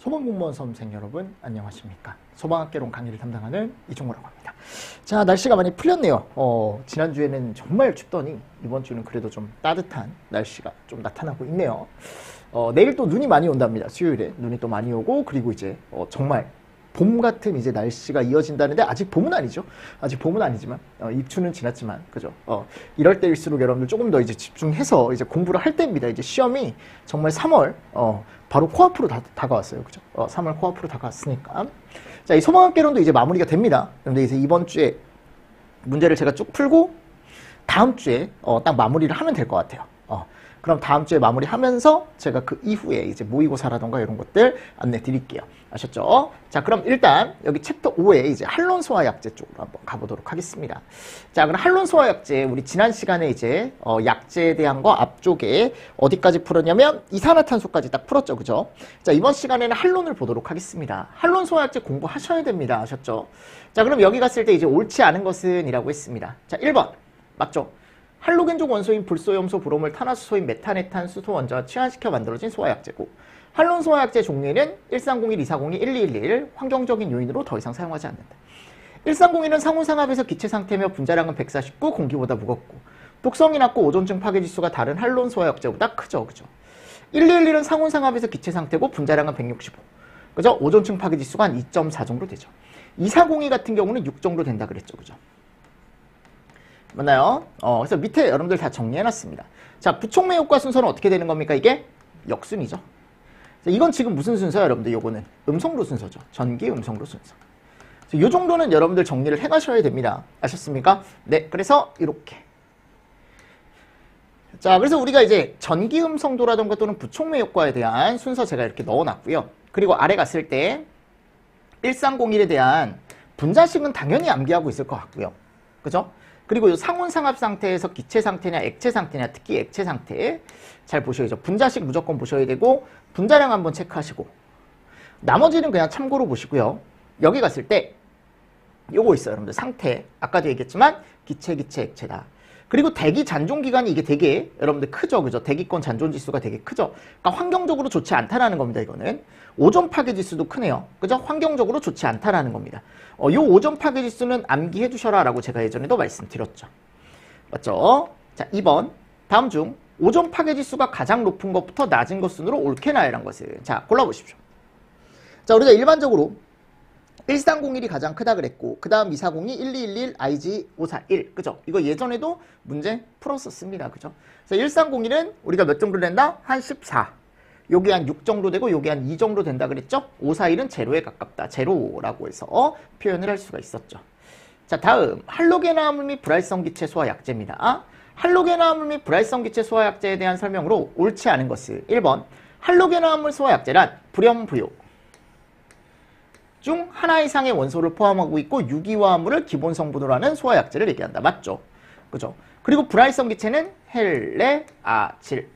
소방공무원 수험생 여러분 안녕하십니까. 소방학개론 강의를 담당하는 이종호라고 합니다. 자, 날씨가 많이 풀렸네요. 지난주에는 정말 춥더니 이번 주는 그래도 좀 따뜻한 날씨가 좀 나타나고 있네요. 내일 또 눈이 많이 온답니다. 수요일에 눈이 또 많이 오고, 그리고 이제 정말 봄 같은 이제 날씨가 이어진다는데, 아직 봄은 아니죠. 아직 봄은 아니지만 입추는 지났지만, 그죠? 이럴 때일수록 여러분들 조금 더 이제 집중해서 이제 공부를 할 때입니다. 이제 시험이 정말 3월 바로 코앞으로 다가왔어요. 그죠? 3월 코앞으로 다가왔으니까. 자, 이 소방학개론도 이제 마무리가 됩니다. 그런데 이제 이번 주에 문제를 제가 쭉 풀고 다음 주에 딱 마무리를 하면 될 것 같아요. 그럼 다음 주에 마무리하면서 제가 그 이후에 이제 모의고사라던가 이런 것들 안내 드릴게요. 아셨죠? 자, 그럼 일단 여기 챕터 5에 이제 한론소화약제 쪽으로 한번 가보도록 하겠습니다. 자, 그럼 한론소화약제 우리 지난 시간에 이제 약제에 대한 거 앞쪽에 어디까지 풀었냐면 이산화탄소까지 딱 풀었죠. 그죠? 자, 이번 시간에는 한론을 보도록 하겠습니다. 한론소화약제 공부하셔야 됩니다. 아셨죠? 자, 그럼 여기 갔을 때 이제 옳지 않은 것은 이라고 했습니다. 자, 1번 맞죠? 할로겐족 원소인 불소염소, 브로몰, 탄화수소인 메탄에탄, 수소 원자와 취환시켜 만들어진 소화약제고, 한론 소화약제 종류에는 1301, 2402, 1211 환경적인 요인으로 더 이상 사용하지 않는다. 1301은 상온상압에서 기체 상태며 분자량은 149, 공기보다 무겁고 독성이 낮고 오존층 파괴지수가 다른 한론 소화약제보다 크죠. 그죠? 1211은 상온상압에서 기체 상태고 분자량은 165, 그죠? 오존층 파괴지수가 한 2.4 정도 되죠. 2402 같은 경우는 6 정도 된다 그랬죠. 그죠? 맞나요? 그래서 밑에 여러분들 다 정리해놨습니다. 자, 부촉매 효과 순서는 어떻게 되는 겁니까? 이게 역순이죠. 자, 이건 지금 무슨 순서예요, 여러분들? 요거는 음성로 순서죠. 전기 음성로 순서. 이 정도는 여러분들 정리를 해가셔야 됩니다. 아셨습니까? 네, 그래서 이렇게. 자, 그래서 우리가 이제 전기 음성도라던가 또는 부촉매 효과에 대한 순서 제가 이렇게 넣어놨고요. 그리고 아래 갔을 때 1301에 대한 분자식은 당연히 암기하고 있을 것 같고요. 그죠? 그리고 상온상압 상태에서 기체 상태냐 액체 상태냐, 특히 액체 상태 잘 보셔야죠. 분자식 무조건 보셔야 되고 분자량 한번 체크하시고 나머지는 그냥 참고로 보시고요. 여기 갔을 때 요거 있어요. 여러분들 상태 아까도 얘기했지만 기체 액체다. 그리고 대기 잔존 기간이 이게 되게 여러분들 크죠. 그죠? 대기권 잔존 지수가 되게 크죠. 그러니까 환경적으로 좋지 않다라는 겁니다. 이거는 오존 파괴 지수도 크네요. 그죠? 환경적으로 좋지 않다라는 겁니다. 요 오존 파괴 지수는 암기해 두셔라 라고 제가 예전에도 말씀드렸죠. 맞죠? 자, 2번 다음 중 오존 파괴 지수가 가장 높은 것부터 낮은 것 순으로 옳게 나열한 것을 자, 골라보십시오. 자, 우리가 일반적으로 1301이 가장 크다 그랬고, 그 다음 2402, 1211, IG 541. 그죠? 이거 예전에도 문제 풀었었습니다. 그죠? 그래서 1301은 우리가 몇 정도 된다? 한 14. 요게 한 6 정도 되고, 요게 한 2 정도 된다 그랬죠? 541은 제로에 가깝다. 제로라고 해서 표현을 할 수가 있었죠. 자, 다음. 할로겐화합물 및 불활성 기체 소화약제입니다. 할로겐화합물 및 불활성 기체 소화약제에 대한 설명으로 옳지 않은 것을 1번. 할로겐화합물 소화약제란 불염부요 중 하나 이상의 원소를 포함하고 있고 유기화합물을 기본 성분으로 하는 소화약제를 얘기한다. 맞죠? 그죠? 그리고 불활성 기체는 헬레, 아칠.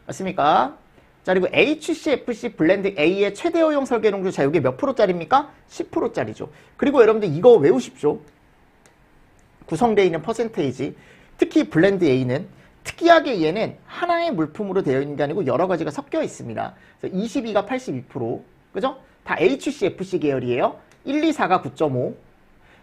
맞습니까? 자, 그리고 HCFC 블렌드 A의 최대 허용 설계 농도, 자, 이게 몇 프로짜리입니까? 10%짜리죠. 그리고 여러분들 이거 외우십시오. 구성되어 있는 퍼센테이지. 특히 블렌드 A는 특이하게 얘는 하나의 물품으로 되어 있는 게 아니고 여러 가지가 섞여 있습니다. 그래서 22가 82%. 그죠? 다 HCFC 계열이에요. 1, 2, 4가 9.5.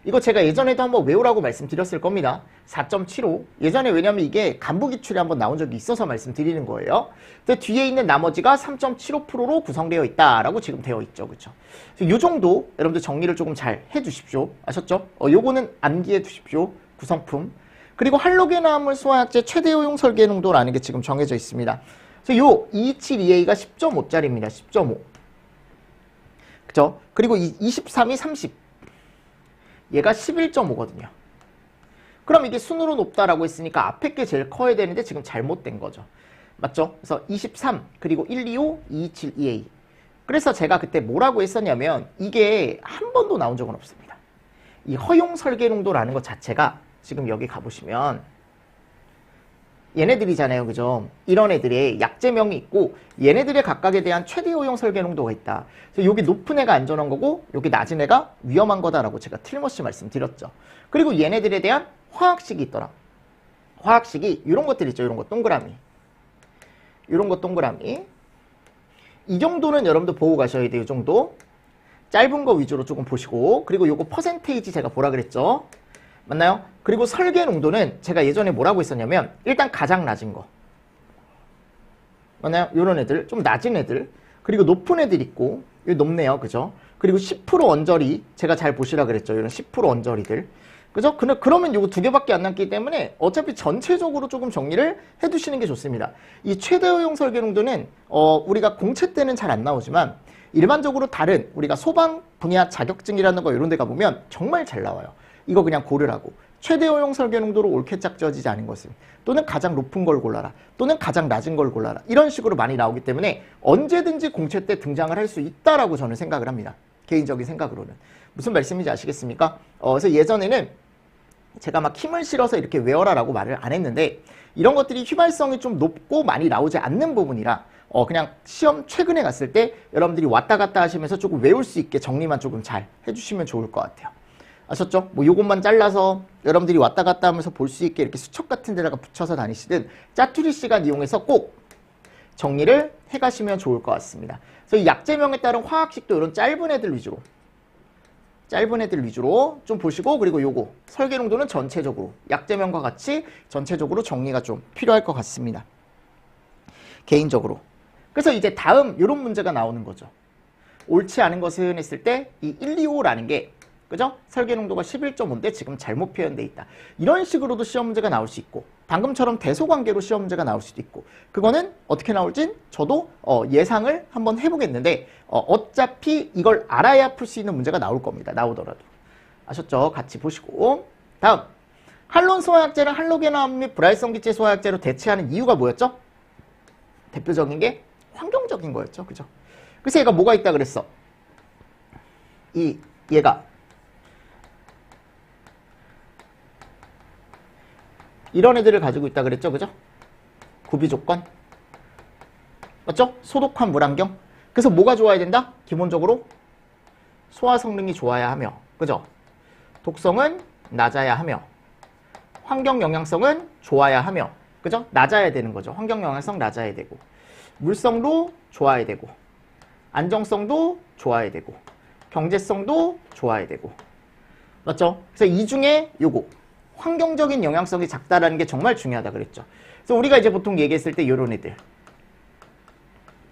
이거 제가 예전에도 한번 외우라고 말씀드렸을 겁니다. 4.75. 예전에 왜냐면 이게 간부 기출에 한번 나온 적이 있어서 말씀드리는 거예요. 근데 뒤에 있는 나머지가 3.75%로 구성되어 있다라고 지금 되어 있죠. 그렇죠? 이 정도 여러분들 정리를 조금 잘 해주십시오. 아셨죠? 요거는 암기해 두십시오. 구성품. 그리고 할로겐화합물 소화약제 최대 허용 설계 농도라는 게 지금 정해져 있습니다. 그래서 요 272A가 10.5짜리입니다. 10.5. 그죠? 그리고 23이 30. 얘가 11.5거든요. 그럼 이게 순으로 높다라고 했으니까 앞에 게 제일 커야 되는데 지금 잘못된 거죠. 맞죠? 그래서 23, 그리고 125, 227, 2A. 그래서 제가 그때 뭐라고 했었냐면 이게 한 번도 나온 적은 없습니다. 이 허용 설계 농도라는 것 자체가 지금 여기 가보시면 얘네들이잖아요. 그죠? 이런 애들의 약제명이 있고 얘네들의 각각에 대한 최대 허용 설계 농도가 있다. 그래서 여기 높은 애가 안전한 거고 여기 낮은 애가 위험한 거다라고 제가 틀림없이 말씀드렸죠. 그리고 얘네들에 대한 화학식이 있더라. 화학식이 이런 것들 있죠. 이런 거 동그라미. 이런 거 동그라미. 이 정도는 여러분들 보고 가셔야 돼요. 이 정도. 짧은 거 위주로 조금 보시고, 그리고 요거 퍼센테이지 제가 보라 그랬죠? 맞나요? 그리고 설계 농도는 제가 예전에 뭐라고 했었냐면 일단 가장 낮은 거. 맞나요? 요런 애들, 좀 낮은 애들, 그리고 높은 애들 있고, 여기 높네요. 그죠? 그리고 10% 언저리, 제가 잘 보시라 그랬죠? 이런 10% 언저리들. 그죠? 그러면 요거 두 개밖에 안 남기 때문에 어차피 전체적으로 조금 정리를 해두시는 게 좋습니다. 이 최대 허용 설계 농도는 우리가 공채 때는 잘 안 나오지만 일반적으로 다른 우리가 소방 분야 자격증이라는 거 이런 데 가보면 정말 잘 나와요. 이거 그냥 고르라고. 최대 허용 설계 농도로 옳게 짝지어지지 않은 것은, 또는 가장 높은 걸 골라라, 또는 가장 낮은 걸 골라라, 이런 식으로 많이 나오기 때문에 언제든지 공채 때 등장을 할 수 있다라고 저는 생각을 합니다. 개인적인 생각으로는. 무슨 말씀인지 아시겠습니까? 그래서 예전에는 제가 막 힘을 실어서 이렇게 외워라라고 말을 안 했는데, 이런 것들이 휘발성이 좀 높고 많이 나오지 않는 부분이라 그냥 시험 최근에 갔을 때 여러분들이 왔다 갔다 하시면서 조금 외울 수 있게 정리만 조금 잘 해주시면 좋을 것 같아요. 아셨죠? 뭐 요것만 잘라서 여러분들이 왔다 갔다 하면서 볼 수 있게 이렇게 수첩 같은 데다가 붙여서 다니시든 짜투리 시간 이용해서 꼭 정리를 해가시면 좋을 것 같습니다. 그래서 이 약제명에 따른 화학식도 이런 짧은 애들 위주로 좀 보시고, 그리고 요거 설계 농도는 전체적으로 약제명과 같이 전체적으로 정리가 좀 필요할 것 같습니다. 개인적으로. 그래서 이제 다음 이런 문제가 나오는 거죠. 옳지 않은 것은 했을 때 이 1, 2, 5라는 게, 그죠? 설계 농도가 11.5인데 지금 잘못 표현돼 있다. 이런 식으로도 시험 문제가 나올 수 있고, 방금처럼 대소관계로 시험 문제가 나올 수도 있고, 그거는 어떻게 나올진 저도 예상을 한번 해보겠는데, 어차피 이걸 알아야 풀 수 있는 문제가 나올 겁니다. 나오더라도. 아셨죠? 같이 보시고. 다음, 할론 소화약제를 할로겐화합 및 불활성 기체 소화약제로 대체하는 이유가 뭐였죠? 대표적인 게 환경적인 거였죠. 그죠? 그래서 얘가 뭐가 있다 그랬어? 얘가 이런 애들을 가지고 있다 그랬죠. 그죠? 구비 조건. 맞죠? 소독한 물환경. 그래서 뭐가 좋아야 된다? 기본적으로 소화 성능이 좋아야 하며, 그죠? 독성은 낮아야 하며, 환경 영향성은 좋아야 하며, 그죠? 낮아야 되는 거죠. 환경 영향성 낮아야 되고, 물성도 좋아야 되고, 안정성도 좋아야 되고, 경제성도 좋아야 되고. 맞죠? 그래서 이 중에 요거 환경적인 영향성이 작다라는 게 정말 중요하다 그랬죠. 그래서 우리가 이제 보통 얘기했을 때 요런 애들,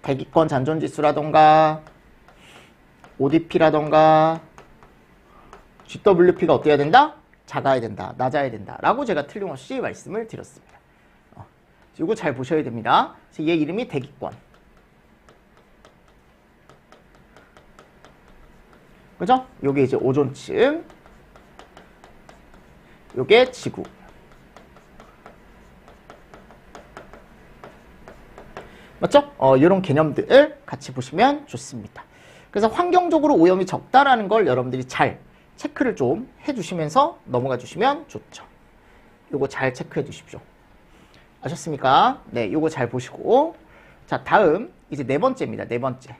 대기권 잔존지수라던가 ODP라던가 GWP가 어때야 된다? 작아야 된다, 낮아야 된다 라고 제가 틀림없이 말씀을 드렸습니다. 이거 잘 보셔야 됩니다. 그래서 얘 이름이 대기권. 그죠? 요게 이제 오존층, 요게 지구. 맞죠? 이런 개념들 같이 보시면 좋습니다. 그래서 환경적으로 오염이 적다라는 걸 여러분들이 잘 체크를 좀 해주시면서 넘어가 주시면 좋죠. 요거 잘 체크해 주십시오. 아셨습니까? 네, 요거 잘 보시고. 자, 다음 이제 네 번째입니다. 네 번째.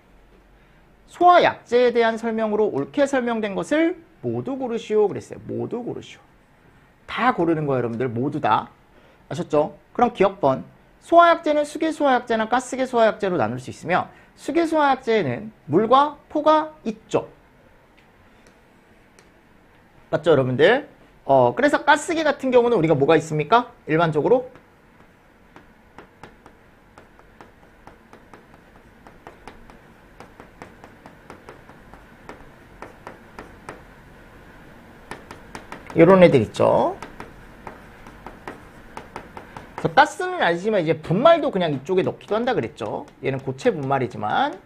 소화약제에 대한 설명으로 옳게 설명된 것을 모두 고르시오 그랬어요. 모두 고르시오. 다 고르는 거예요, 여러분들. 모두 다. 아셨죠? 그럼 기억번. 소화약제는 수계소화약제나 가스계소화약제로 나눌 수 있으며, 수계소화약제에는 물과 포가 있죠. 맞죠, 여러분들? 그래서 가스계 같은 경우는 우리가 뭐가 있습니까? 일반적으로 이런 애들 있죠. 그래서 가스는 아니지만 이제 분말도 그냥 이쪽에 넣기도 한다 그랬죠. 얘는 고체 분말이지만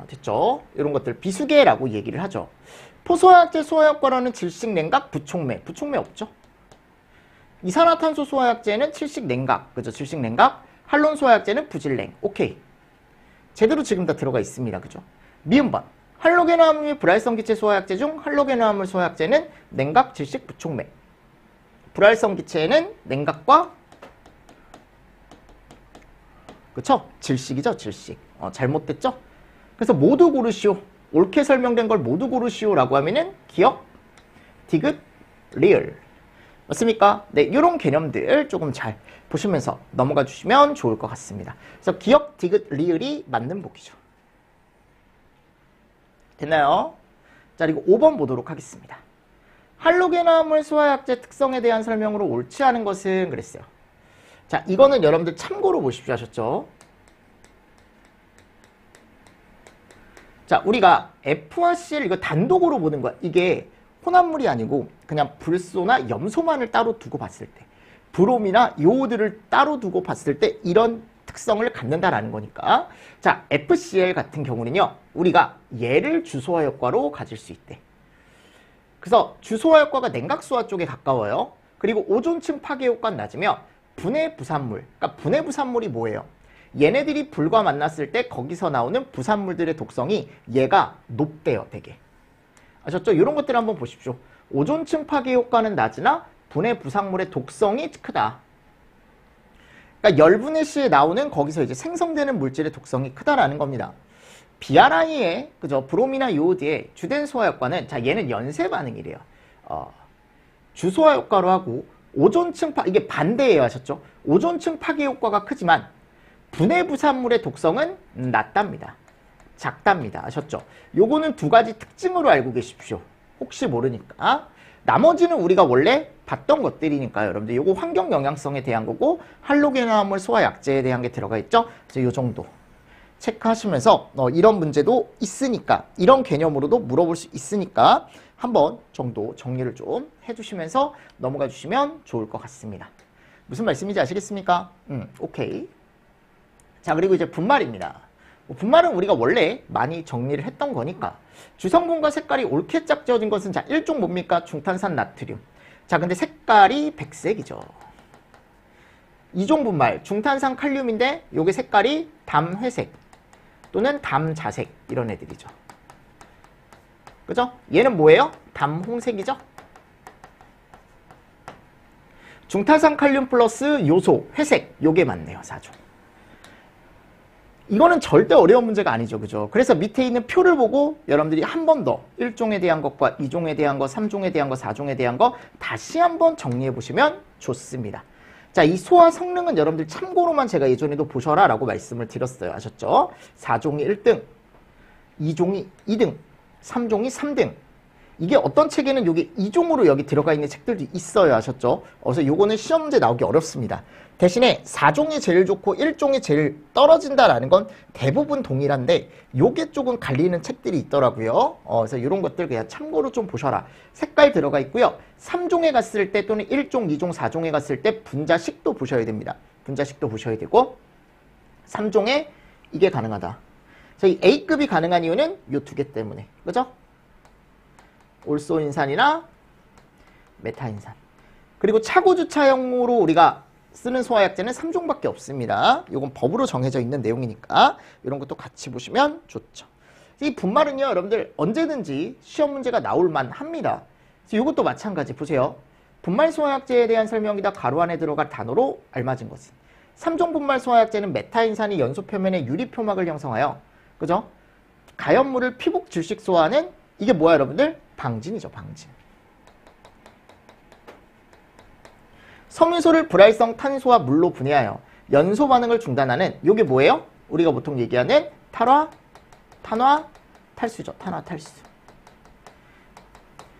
됐죠. 이런 것들 비수계라고 얘기를 하죠. 포소화약제 소화효과로는 질식 냉각, 부촉매. 부촉매 없죠. 이산화탄소 소화약제는 칠식 냉각. 그죠? 질식 냉각. 할론 소화약제는 부질냉. 오케이. 제대로 지금 다 들어가 있습니다. 그죠? 미음번. 할로겐화합 및 불활성 기체 소화약제 중 할로겐화합물 소화약제는 냉각, 질식, 부촉매. 불활성 기체에는 냉각과 그쵸? 질식이죠, 질식. 잘못됐죠? 그래서 모두 고르시오. 옳게 설명된 걸 모두 고르시오라고 하면은 기억, 디귿, 리을. 맞습니까? 네, 이런 개념들 조금 잘 보시면서 넘어가 주시면 좋을 것 같습니다. 그래서 기억, 디귿, 리을이 맞는 보기죠. 됐나요? 자, 그리고 5번 보도록 하겠습니다. 할로겐화합물 소화약제 특성에 대한 설명으로 옳지 않은 것은 그랬어요. 자, 이거는 여러분들 참고로 보십시오 하셨죠? 자, 우리가 F와 Cl 이거 단독으로 보는 거야. 이게 혼합물이 아니고 그냥 불소나 염소만을 따로 두고 봤을 때, 브롬이나 요오드를 따로 두고 봤을 때 이런 특성을 갖는다라는 거니까. 자, FCl 같은 경우는요, 우리가 얘를 주소화 효과로 가질 수 있대. 그래서 주소화 효과가 냉각소화 쪽에 가까워요. 그리고 오존층 파괴 효과는 낮으며 분해 부산물, 그러니까 분해 부산물이 뭐예요? 얘네들이 불과 만났을 때 거기서 나오는 부산물들의 독성이 얘가 높대요, 되게. 아셨죠? 이런 것들 한번 보십시오. 오존층 파괴 효과는 낮으나 분해 부산물의 독성이 크다. 그러니까 열분해 시에 나오는 거기서 이제 생성되는 물질의 독성이 크다라는 겁니다. BRI의 그죠? 브롬이나 요오드의 주된 소화 효과는, 자, 얘는 연쇄 반응이래요. 주소화 효과로 하고 오존층 이게 반대예요, 하셨죠? 오존층 파괴 효과가 크지만 분해 부산물의 독성은 낮답니다. 작답니다. 아셨죠? 요거는 두 가지 특징으로 알고 계십시오. 혹시 모르니까. 나머지는 우리가 원래 봤던 것들이니까요. 여러분들 요거 환경 영향성에 대한 거고 할로겐화합물 소화 약제에 대한 게 들어가 있죠. 그래서 요 정도 체크하시면서 이런 문제도 있으니까, 이런 개념으로도 물어볼 수 있으니까 한번 정도 정리를 좀 해주시면서 넘어가 주시면 좋을 것 같습니다. 무슨 말씀인지 아시겠습니까? 오케이. 자, 그리고 이제 분말입니다. 분말은 우리가 원래 많이 정리를 했던 거니까. 주성분과 색깔이 옳게 짝지어진 것은, 자, 1종 뭡니까? 중탄산 나트륨. 자, 근데 색깔이 백색이죠. 2종 분말 중탄산 칼륨인데 요게 색깔이 담회색 또는 담자색, 이런 애들이죠. 그죠? 얘는 뭐예요? 담홍색이죠? 중탄산 칼륨 플러스 요소 회색, 요게 맞네요. 4종. 이거는 절대 어려운 문제가 아니죠. 그죠? 그래서 밑에 있는 표를 보고 여러분들이 한 번 더 1종에 대한 것과 2종에 대한 것, 3종에 대한 것, 4종에 대한 것 다시 한번 정리해 보시면 좋습니다. 자, 이 소화 성능은 여러분들 참고로만 제가 예전에도 보셔라 라고 말씀을 드렸어요. 아셨죠? 4종이 1등, 2종이 2등, 3종이 3등. 이게 어떤 책에는 여기 2종으로 여기 들어가 있는 책들도 있어요. 아셨죠? 그래서 요거는 시험 문제 나오기 어렵습니다. 대신에 4종이 제일 좋고 1종이 제일 떨어진다라는 건 대부분 동일한데 요게 조금 갈리는 책들이 있더라고요. 그래서 이런 것들 그냥 참고로 좀 보셔라. 색깔 들어가 있고요. 3종에 갔을 때 또는 1종, 2종, 4종에 갔을 때 분자식도 보셔야 됩니다. 분자식도 보셔야 되고 3종에 이게 가능하다. 이 A급이 가능한 이유는 요 두 개 때문에. 그죠? 올소인산이나 메타인산. 그리고 차고주차용으로 우리가 쓰는 소화약제는 3종밖에 없습니다. 이건 법으로 정해져 있는 내용이니까 이런 것도 같이 보시면 좋죠. 이 분말은요, 여러분들 언제든지 시험 문제가 나올 만합니다. 이것도 마찬가지 보세요. 분말 소화약제에 대한 설명이다. 가로 안에 들어갈 단어로 알맞은 것은 3종 분말 소화약제는 메타인산이 연소 표면에 유리 표막을 형성하여, 그죠? 가염물을 피복 질식 소화하는, 이게 뭐야 여러분들? 방진이죠, 방진. 섬유소를 불활성 탄소와 물로 분해하여 연소 반응을 중단하는, 요게 뭐예요? 우리가 보통 얘기하는 탄화, 탈수죠. 탄화, 탈수.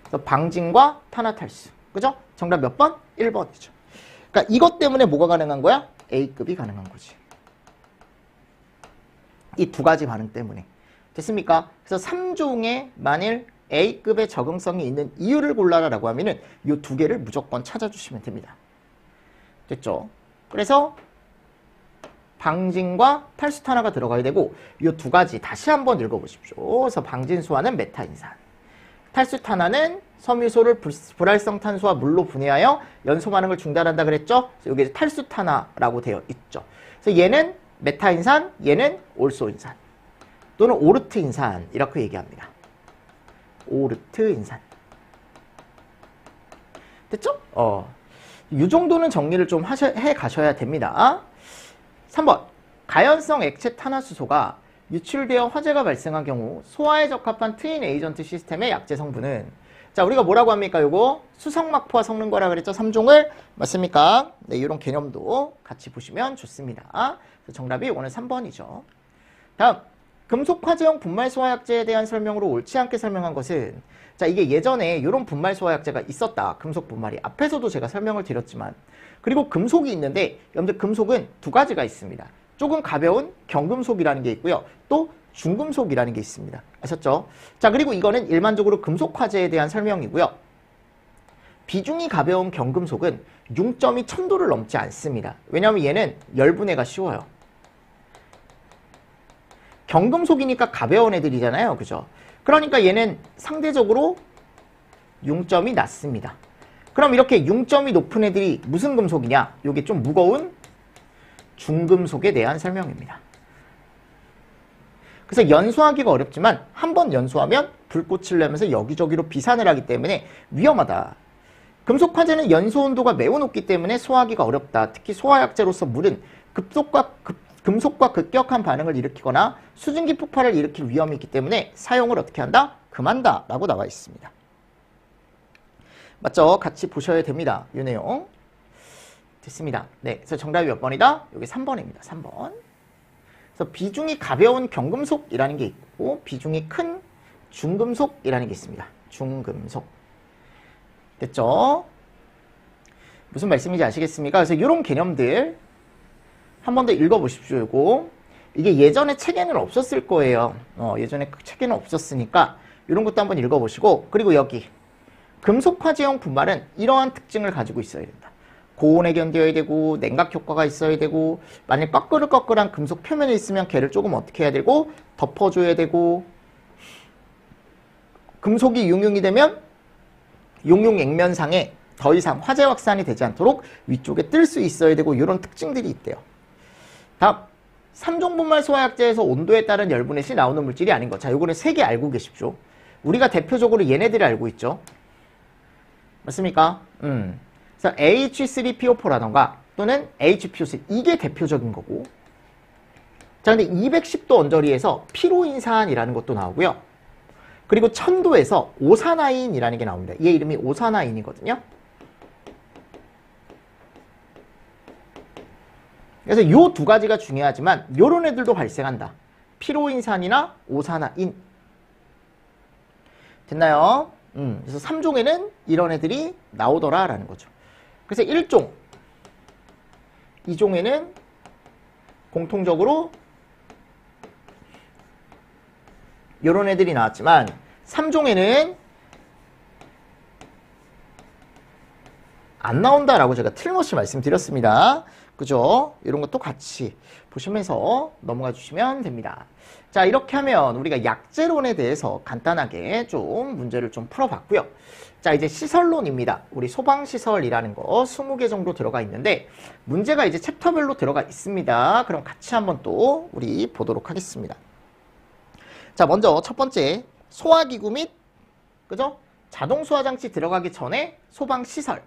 그래서 방진과 탄화, 탈수. 그죠? 정답 몇 번? 1번이죠. 그러니까 이것 때문에 뭐가 가능한 거야? A급이 가능한 거지. 이 두 가지 반응 때문에. 됐습니까? 그래서 3종에 만일 A급의 적응성이 있는 이유를 골라라라고 하면은 이 두 개를 무조건 찾아주시면 됩니다. 됐죠? 그래서 방진과 탈수탄화가 들어가야 되고 이 두 가지 다시 한번 읽어보십시오. 그래서 방진소화는 메타인산, 탈수탄화는 섬유소를 불활성 탄소와 물로 분해하여 연소 반응을 중단한다 그랬죠? 여기 탈수탄화라고 되어 있죠. 그래서 얘는 메타인산, 얘는 올소인산 또는 오르트인산 이렇게 얘기합니다. 오르트인산. 됐죠? 이 정도는 정리를 좀 해 가셔야 됩니다. 3번. 가연성 액체 탄화수소가 유출되어 화재가 발생한 경우 소화에 적합한 트윈 에이전트 시스템의 약제 성분은, 자, 우리가 뭐라고 합니까? 요거 수성막포화 섞는 거라 그랬죠? 3종을. 맞습니까? 네, 이런 개념도 같이 보시면 좋습니다. 그래서 정답이 오늘 3번이죠. 다음. 금속 화재형 분말 소화약제에 대한 설명으로 옳지 않게 설명한 것은, 자, 이게 예전에 이런 분말 소화약제가 있었다. 금속 분말이. 앞에서도 제가 설명을 드렸지만. 그리고 금속이 있는데, 여러분들 금속은 두 가지가 있습니다. 조금 가벼운 경금속이라는 게 있고요. 또 중금속이라는 게 있습니다. 아셨죠? 자, 그리고 이거는 일반적으로 금속 화재에 대한 설명이고요. 비중이 가벼운 경금속은 융점이 1000도를 넘지 않습니다. 왜냐하면 얘는 열분해가 쉬워요. 경금속이니까 가벼운 애들이잖아요. 그죠? 그러니까 얘는 상대적으로 융점이 낮습니다. 그럼 이렇게 융점이 높은 애들이 무슨 금속이냐? 이게 좀 무거운 중금속에 대한 설명입니다. 그래서 연소하기가 어렵지만 한 번 연소하면 불꽃을 내면서 여기저기로 비산을 하기 때문에 위험하다. 금속 화재는 연소 온도가 매우 높기 때문에 소화하기가 어렵다. 특히 소화약제로서 물은 금속과 급격한 반응을 일으키거나 수증기 폭발을 일으킬 위험이 있기 때문에 사용을 어떻게 한다? 금한다 라고 나와 있습니다. 맞죠? 같이 보셔야 됩니다. 이 내용. 됐습니다. 네, 그래서 정답이 몇 번이다? 여기 3번입니다. 3번. 그래서 비중이 가벼운 경금속이라는 게 있고 비중이 큰 중금속이라는 게 있습니다. 중금속. 됐죠? 무슨 말씀인지 아시겠습니까? 그래서 이런 개념들 한 번 더 읽어보십시오. 이게 예전에 책에는 없었을 거예요. 예전에 책에는 없었으니까 이런 것도 한번 읽어보시고, 그리고 여기 금속 화재형 분말은 이러한 특징을 가지고 있어야 된다. 고온에 견뎌야 되고 냉각 효과가 있어야 되고, 만약 꺼끌꺼끌한 금속 표면에 있으면 걔를 조금 어떻게 해야 되고 덮어줘야 되고, 금속이 용융이 되면 용융 액면상에 더 이상 화재 확산이 되지 않도록 위쪽에 뜰 수 있어야 되고, 이런 특징들이 있대요. 다음, 3종 분말 소화약제에서 온도에 따른 열분의 시 나오는 물질이 아닌 것. 자, 요거는 3개 알고 계십시오. 우리가 대표적으로 얘네들을 알고 있죠. 맞습니까? 그래서 H3PO4라던가 또는 HPO3, 이게 대표적인 거고. 자, 근데 210도 언저리에서 피로인산이라는 것도 나오고요. 그리고 1000도에서 오사나인이라는 게 나옵니다. 얘 이름이 오사나인이거든요. 그래서 요 두 가지가 중요하지만 요런 애들도 발생한다. 피로인산이나 오사나인. 됐나요? 그래서 3종에는 이런 애들이 나오더라라는 거죠. 그래서 1종, 2종에는 공통적으로 요런 애들이 나왔지만 3종에는 안 나온다라고 제가 틀림없이 말씀드렸습니다. 그죠? 이런 것도 같이 보시면서 넘어가 주시면 됩니다. 자, 이렇게 하면 우리가 약제론에 대해서 간단하게 좀 문제를 좀 풀어봤고요. 자, 이제 시설론입니다. 우리 소방시설이라는 거 20개 정도 들어가 있는데 문제가 이제 챕터별로 들어가 있습니다. 그럼 같이 한번 또 우리 보도록 하겠습니다. 자, 먼저 첫 번째 소화기구 및 그죠? 자동 소화장치 들어가기 전에 소방시설.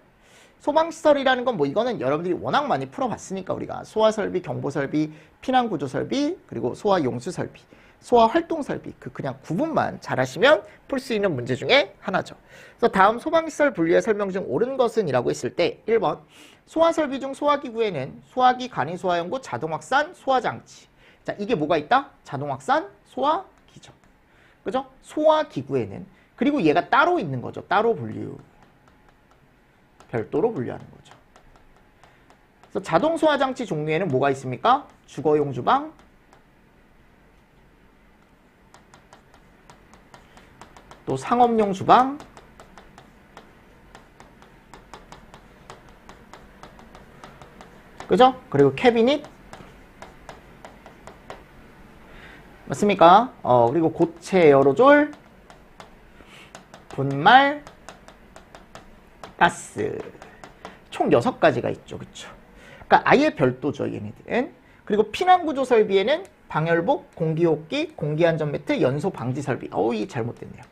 소방시설이라는 건 뭐 이거는 여러분들이 워낙 많이 풀어봤으니까 우리가 소화설비, 경보설비, 피난구조설비, 그리고 소화용수설비, 소화활동설비 그냥 구분만 잘 하시면 풀 수 있는 문제 중에 하나죠. 그래서 다음 소방시설 분류의 설명 중 옳은 것은 이라고 했을 때 1번 소화설비 중 소화기구에는 소화기, 간이소화연고, 자동확산, 소화장치. 자, 이게 뭐가 있다? 자동확산, 소화기죠. 그죠? 소화기구에는. 그리고 얘가 따로 있는 거죠. 따로 분류. 별도로 분류하는 거죠. 그래서 자동 소화장치 종류에는 뭐가 있습니까? 주거용 주방, 또 상업용 주방, 그죠? 그리고 캐비닛, 맞습니까? 그리고 고체 에어로졸, 분말, 가스. 총 6가지가 있죠. 그쵸? 그러니까 아예 별도죠, 얘네들은. 그리고 피난구조 설비에는 방열복, 공기호흡기, 공기안전 매트, 연소 방지 설비. 이 잘못됐네요.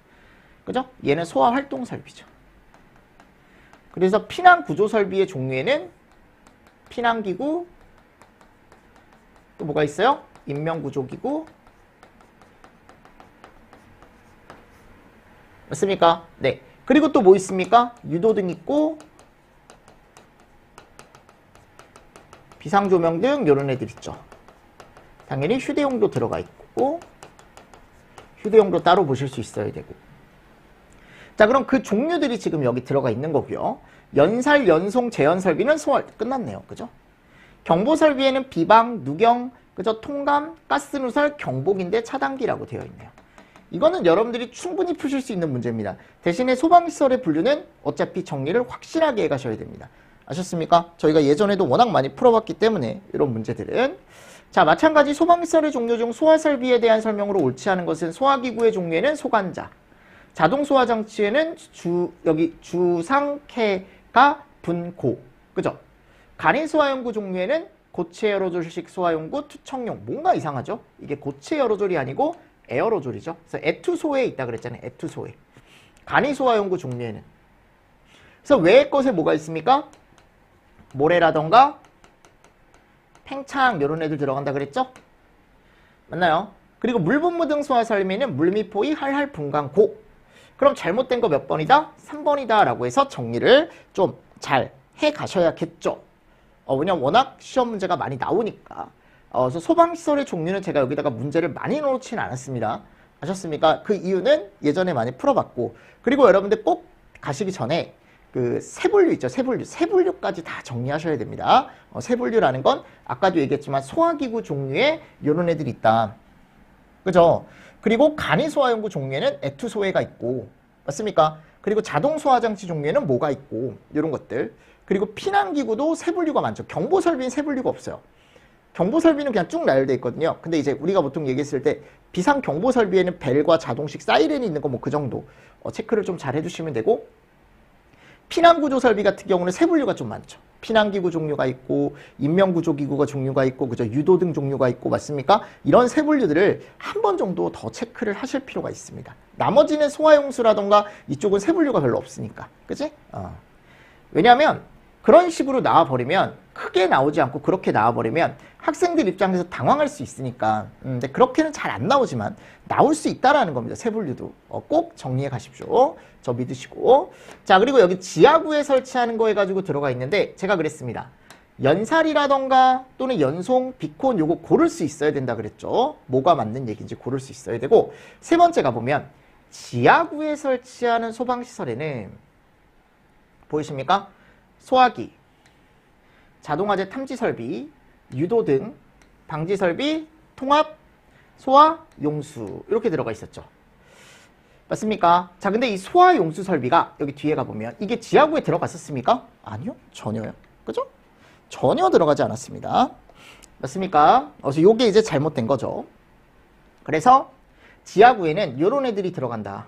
그죠? 얘는 소화 활동 설비죠. 그래서 피난구조 설비의 종류에는 피난기구, 또 뭐가 있어요? 인명구조기구. 맞습니까? 네. 그리고 또 뭐 있습니까? 유도등 있고 비상조명 등 이런 애들 있죠. 당연히 휴대용도 들어가 있고 휴대용도 따로 보실 수 있어야 되고. 자, 그럼 그 종류들이 지금 여기 들어가 있는 거고요. 연살, 연송, 재연설비는 소화 끝났네요. 그죠? 경보설비에는 비방, 누경, 그죠? 통감, 가스누설, 경보기인데 차단기라고 되어 있네요. 이거는 여러분들이 충분히 푸실 수 있는 문제입니다. 대신에 소방시설의 분류는 어차피 정리를 확실하게 해가셔야 됩니다. 아셨습니까? 저희가 예전에도 워낙 많이 풀어봤기 때문에 이런 문제들은. 자, 마찬가지 소방시설의 종류 중 소화설비에 대한 설명으로 옳지 않은 것은 소화기구의 종류에는 소관자, 자동소화장치에는 여기 주상캐가 분고, 그죠? 간이소화용구 종류에는 고체 에어로졸식 소화용구 투척용. 뭔가 이상하죠? 이게 고체 에어로졸이 아니고 에어로졸이죠. 그래서 애투소에 있다 그랬잖아요. 애투소에. 간이소화용구 종류에는. 그래서 외의 것에 뭐가 있습니까? 모래라던가 팽창 이런 애들 들어간다 그랬죠? 맞나요? 그리고 물분무 등 소화설비에는 물미포이 할할 분광고. 그럼 잘못된 거 몇 번이다? 3번이다 라고 해서 정리를 좀 잘 해 가셔야겠죠. 왜냐면 워낙 시험 문제가 많이 나오니까. 그래서 소방시설의 종류는 제가 여기다가 문제를 많이 넣지는 않았습니다. 아셨습니까? 그 이유는 예전에 많이 풀어봤고, 그리고 여러분들 꼭 가시기 전에 그 세분류 있죠. 세분류. 세분류까지 다 정리하셔야 됩니다. 세분류라는 건 아까도 얘기했지만 소화기구 종류에 이런 애들이 있다. 그죠? 그리고 간이소화용구 종류에는 애투소해가 있고, 맞습니까? 그리고 자동소화장치 종류에는 뭐가 있고, 이런 것들. 그리고 피난기구도 세분류가 많죠. 경보설비는 세분류가 없어요. 경보설비는 그냥 쭉 나열되어 있거든요. 근데 이제 우리가 보통 얘기했을 때 비상경보설비에는 벨과 자동식 사이렌이 있는 거 뭐 그 정도 체크를 좀 잘 해주시면 되고, 피난구조설비 같은 경우는 세분류가 좀 많죠. 피난기구 종류가 있고, 인명구조기구가 종류가 있고, 그죠? 유도등 종류가 있고, 맞습니까? 이런 세분류들을 한 번 정도 더 체크를 하실 필요가 있습니다. 나머지는 소화용수라던가 이쪽은 세분류가 별로 없으니까. 그치? 왜냐하면 그런 식으로 나와버리면, 크게 나오지 않고 그렇게 나와버리면 학생들 입장에서 당황할 수 있으니까. 근데 그렇게는 잘 안 나오지만 나올 수 있다라는 겁니다. 세분류도. 꼭 정리해 가십시오. 저 믿으시고. 자, 그리고 여기 지하구에 설치하는 거 해가지고 들어가 있는데, 제가 그랬습니다. 연살이라던가 또는 연송, 비콘 요거 고를 수 있어야 된다 그랬죠. 뭐가 맞는 얘기인지 고를 수 있어야 되고, 세 번째 가보면 지하구에 설치하는 소방시설에는 보이십니까? 소화기, 자동화재 탐지설비, 유도등, 방지설비, 통합, 소화, 용수 이렇게 들어가 있었죠. 맞습니까? 자, 근데 이 소화 용수 설비가 여기 뒤에 가보면 이게 지하구에 들어갔었습니까? 아니요, 전혀요. 그죠? 전혀 들어가지 않았습니다. 맞습니까? 그래서 요게 이제 잘못된 거죠. 그래서 지하구에는 요런 애들이 들어간다.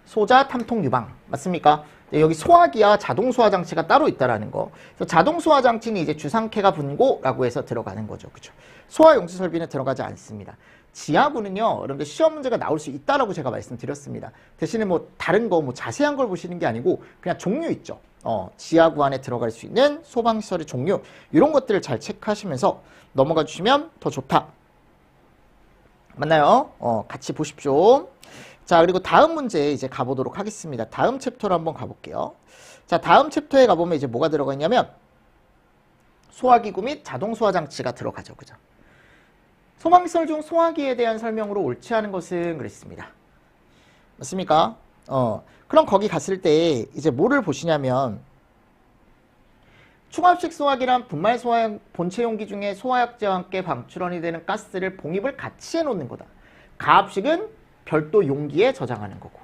소자, 탐통, 유방. 맞습니까? 여기 소화기와 자동소화장치가 따로 있다라는 거. 그래서 자동소화장치는 이제 주상캐가 분고라고 해서 들어가는 거죠. 그죠? 소화용수설비는 들어가지 않습니다. 지하구는요, 여러분들 시험 문제가 나올 수 있다라고 제가 말씀드렸습니다. 대신에 뭐 다른 거 뭐 자세한 걸 보시는 게 아니고 그냥 종류 있죠. 지하구 안에 들어갈 수 있는 소방시설의 종류, 이런 것들을 잘 체크하시면서 넘어가 주시면 더 좋다. 맞나요? 같이 보십시오. 자, 그리고 다음 문제 이제 가보도록 하겠습니다. 다음 챕터로 한번 가볼게요. 자, 다음 챕터에 가보면 이제 뭐가 들어가 있냐면 소화기구 및 자동소화장치가 들어가죠. 그죠? 소방시설 중 소화기에 대한 설명으로 옳지 않은 것은 그랬습니다. 맞습니까? 그럼 거기 갔을 때 이제 뭐를 보시냐면, 충압식 소화기란 분말 소화약 본체 용기 중에 소화약제와 함께 방출원이 되는 가스를 봉입을 같이 해놓는 거다. 가압식은 별도 용기에 저장하는 거고.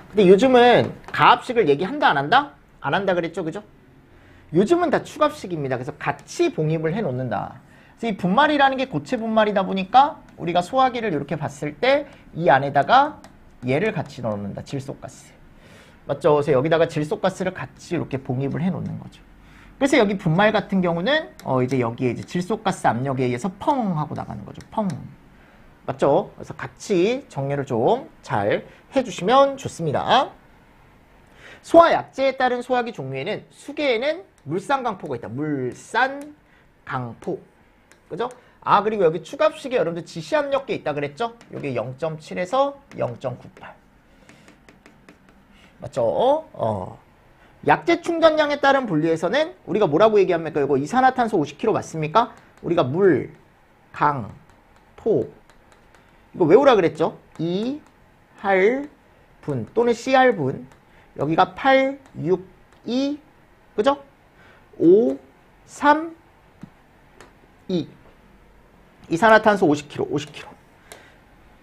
근데 요즘은 가압식을 얘기한다 안 한다? 안 한다 그랬죠, 그죠? 요즘은 다 축압식입니다. 그래서 같이 봉입을 해 놓는다. 그래서 이 분말이라는 게 고체 분말이다 보니까 우리가 소화기를 이렇게 봤을 때 이 안에다가 얘를 같이 넣어 놓는다. 질소가스. 맞죠? 그래서 여기다가 질소가스를 같이 이렇게 봉입을 해 놓는 거죠. 그래서 여기 분말 같은 경우는 이제 여기에 이제 질소가스 압력에 의해서 펑 하고 나가는 거죠. 펑. 맞죠? 그래서 같이 정리를 좀 잘 해주시면 좋습니다. 소화약제에 따른 소화기 종류에는 수계에는 물산강포가 있다. 물산강포. 그죠? 아, 그리고 여기 축압식에 여러분들 지시압력계 있다 그랬죠? 여기 0.7에서 0.98. 맞죠? 약제 충전량에 따른 분리에서는 우리가 뭐라고 얘기합니까? 이거 이산화탄소 50kg 맞습니까? 우리가 물, 강, 토 이거 외우라 그랬죠? 할분 또는 CR분 여기가 8, 6, 2 그죠? 5, 3, 2 이산화탄소 50kg, 50kg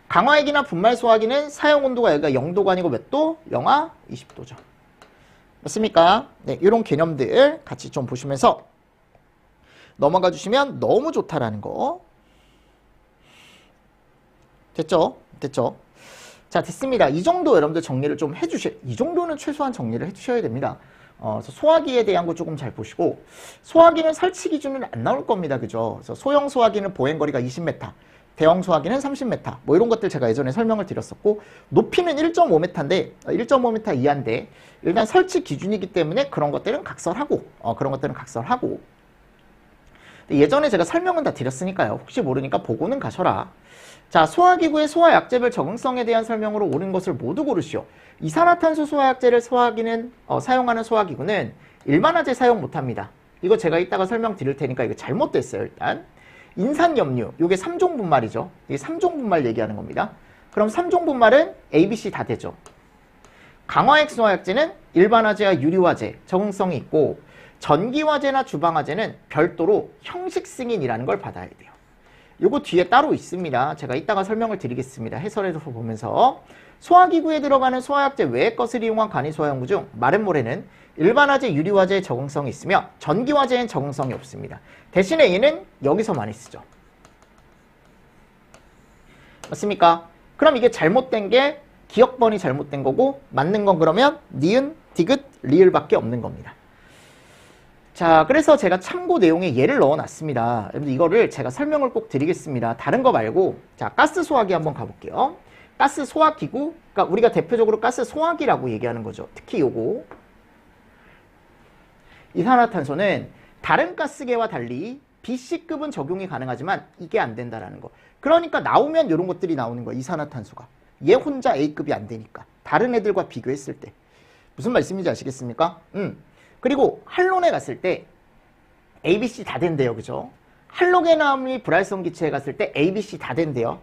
강화액이나 분말 소화기는 사용 온도가 여기가 0도가 아니고 몇 도? 영하 20도죠. 맞습니까? 네, 이런 개념들 같이 좀 보시면서 넘어가 주시면 너무 좋다라는 거. 됐죠? 됐죠? 자, 됐습니다. 이 정도 여러분들 정리를 좀 이 정도는 최소한 정리를 해주셔야 됩니다. 그래서 소화기에 대한 거 조금 잘 보시고, 소화기는 설치 기준은 안 나올 겁니다. 그죠? 그래서 소형 소화기는 보행거리가 20m, 대형 소화기는 30m, 뭐 이런 것들 제가 예전에 설명을 드렸었고, 높이는 1.5m인데, 1.5m 이하인데, 일단 설치 기준이기 때문에 그런 것들은 각설하고, 예전에 제가 설명은 다 드렸으니까요. 혹시 모르니까 보고는 가셔라. 자, 소화기구의 소화약제별 적응성에 대한 설명으로 옳은 것을 모두 고르시오. 이산화탄소 소화약제를 사용하는 소화기구는 일반화제 사용 못합니다. 이거 제가 이따가 설명드릴 테니까 이거 잘못됐어요. 일단 인산염류, 이게 3종 분말이죠. 이게 3종 분말 얘기하는 겁니다. 그럼 3종 분말은 A, B, C 다 되죠. 강화액 소화약제는 일반화제와 유리화제 적응성이 있고, 전기화제나 주방화제는 별도로 형식 승인이라는 걸 받아야 돼요. 요거 뒤에 따로 있습니다. 제가 이따가 설명을 드리겠습니다. 해설에서 보면서 소화기구에 들어가는 소화약제 외의 것을 이용한 간이소화용구 중 마른 모래는 일반화제, 유리화제에 적응성이 있으며 전기화제엔 적응성이 없습니다. 대신에 얘는 여기서 많이 쓰죠. 맞습니까? 그럼 이게 잘못된 게 기억번이 잘못된 거고, 맞는 건 그러면 니은, 디귿, 리을밖에 없는 겁니다. 자, 그래서 제가 참고 내용에 얘를 넣어놨습니다. 여러분들 이거를 제가 설명을 꼭 드리겠습니다. 다른 거 말고, 자, 가스 소화기 한번 가볼게요. 가스 소화기구, 그러니까 우리가 대표적으로 가스 소화기라고 얘기하는 거죠. 특히 요거. 이산화탄소는 다른 가스계와 달리 BC급은 적용이 가능하지만 이게 안 된다라는 거. 그러니까 나오면 이런 것들이 나오는 거야. 이산화탄소가. 얘 혼자 A급이 안 되니까. 다른 애들과 비교했을 때. 무슨 말씀인지 아시겠습니까? 그리고 할론에 갔을 때 A, B, C 다 된대요. 그죠? 할로겐암이 불활성 기체에 갔을 때 A, B, C 다 된대요.